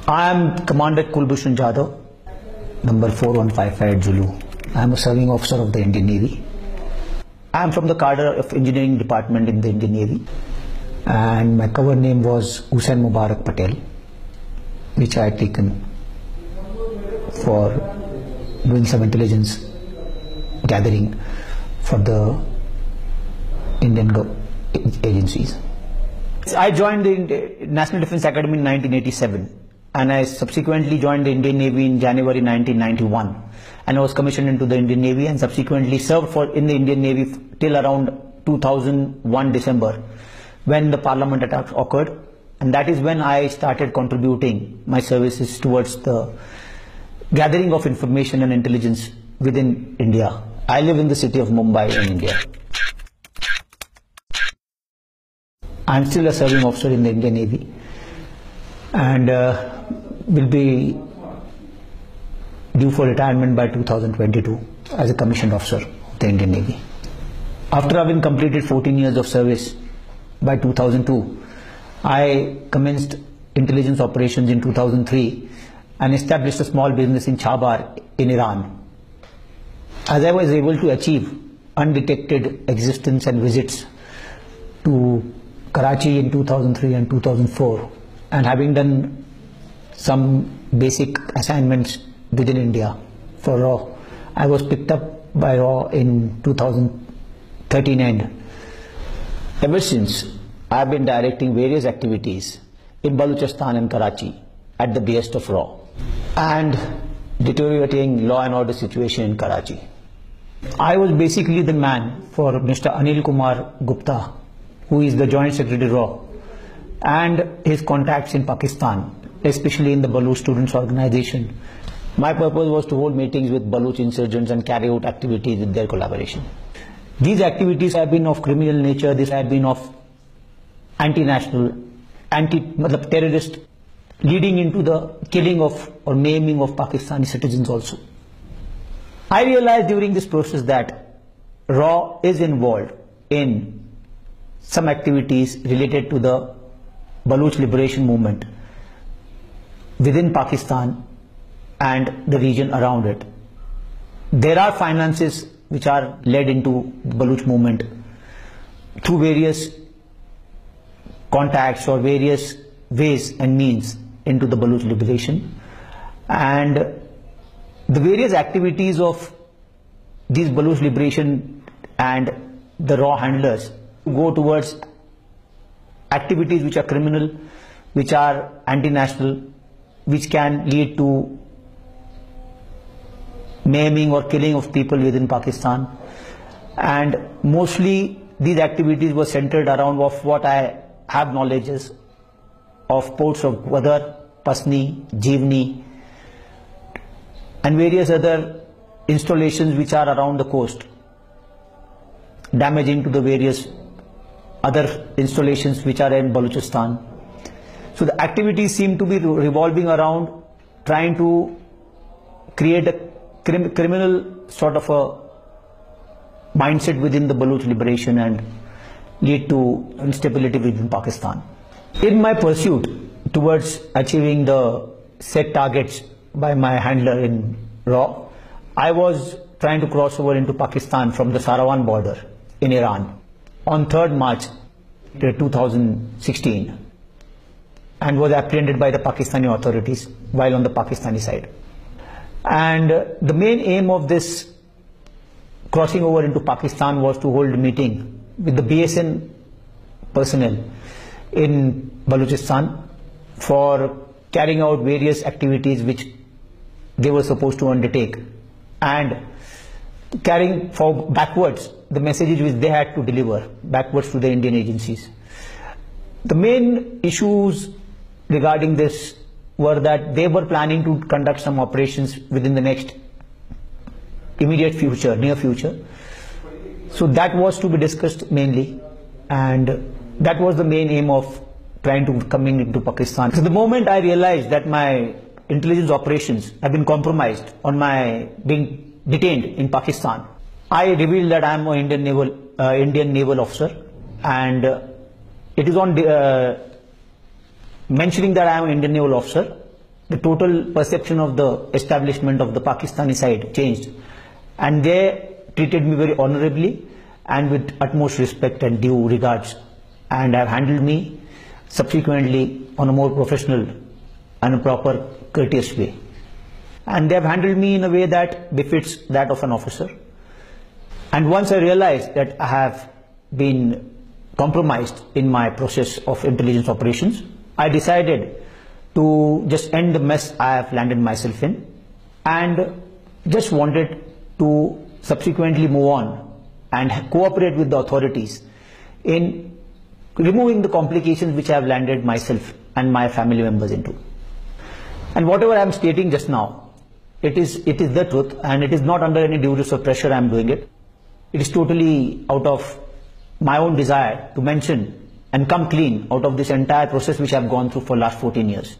I am Commander Kulbhushan Jadhav, number 4155 Zulu. I am a serving officer of the Indian Navy. I am from the cadre of engineering department in the Indian Navy, and my cover name was Hussain Mubarak Patel, which I had taken for doing some intelligence gathering for the Indian agencies. I joined the National Defence Academy in 1987, and I subsequently joined the Indian Navy in January 1991, and I was commissioned into the Indian Navy and subsequently served in the Indian Navy till around 2001 December, when the Parliament attack occurred, and that is when I started contributing my services towards the gathering of information and intelligence within India. I live in the city of Mumbai in India. I am still a serving officer in the Indian Navy, and will be due for retirement by 2022 as a commissioned officer of the Indian Navy. After having completed 14 years of service by 2002, I commenced intelligence operations in 2003 and established a small business in Chabar in Iran. As I was able to achieve undetected existence and visits to Karachi in 2003 and 2004, and having done some basic assignments within India for R.A.W, I was picked up by R.A.W in 2013 end. Ever since, I have been directing various activities in Balochistan and Karachi at the behest of R.A.W and deteriorating law and order situation in Karachi. I was basically the man for Mr. Anil Kumar Gupta, who is the Joint Secretary R.A.W, and his contacts in Pakistan, especially in the Baloch Students Organization. My purpose was to hold meetings with Baloch insurgents and carry out activities with their collaboration. These activities have been of criminal nature. These have been of anti-national, terrorist, leading into the killing of or maiming of Pakistani citizens also. I realized during this process that R.A.W is involved in some activities related to the Baloch liberation movement within Pakistan and the region around it. There are finances which are led into the Baloch movement through various contacts or various ways and means into the Baloch liberation, and the various activities of these Baloch liberation and the R.A.W handlers go towards activities which are criminal, which are anti-national, which can lead to maiming or killing of people within Pakistan. And mostly these activities were centered around of what I have knowledges of ports of Gwadar, Pasni, Jeevni, and various other installations which are around the coast, damaging to the various other installations which are in Balochistan. So the activities seem to be revolving around trying to create a criminal sort of a mindset within the Baloch liberation and lead to instability within Pakistan. In my pursuit towards achieving the set targets by my handler in R.A.W, I was trying to cross over into Pakistan from the Sarawan border in Iran on 3rd March 2016, and was apprehended by the Pakistani authorities while on the Pakistani side. And the main aim of this crossing over into Pakistan was to hold a meeting with the BSN personnel in Balochistan for carrying out various activities which they were supposed to undertake, and carrying backwards the messages which they had to deliver backwards to the Indian agencies. The main issues regarding this were that they were planning to conduct some operations within the next immediate future, near future. So that was to be discussed mainly, and that was the main aim of trying to coming into Pakistan. So the moment I realized that my intelligence operations have been compromised on my being detained in Pakistan, I revealed that I am an Indian naval officer, and it is on mentioning that I am an Indian naval officer the total perception of the establishment of the Pakistani side changed, and they treated me very honorably and with utmost respect and due regards, and have handled me subsequently on a more professional and a proper courteous way. And they have handled me in a way that befits that of an officer. And once I realized that I have been compromised in my process of intelligence operations, I decided to just end the mess I have landed myself in, and just wanted to subsequently move on and cooperate with the authorities in removing the complications which I have landed myself and my family members into. And whatever I am stating just now, it is the truth, and it is not under any duress or pressure I am doing it. It is totally out of my own desire to mention and come clean out of this entire process which I have gone through for the last 14 years.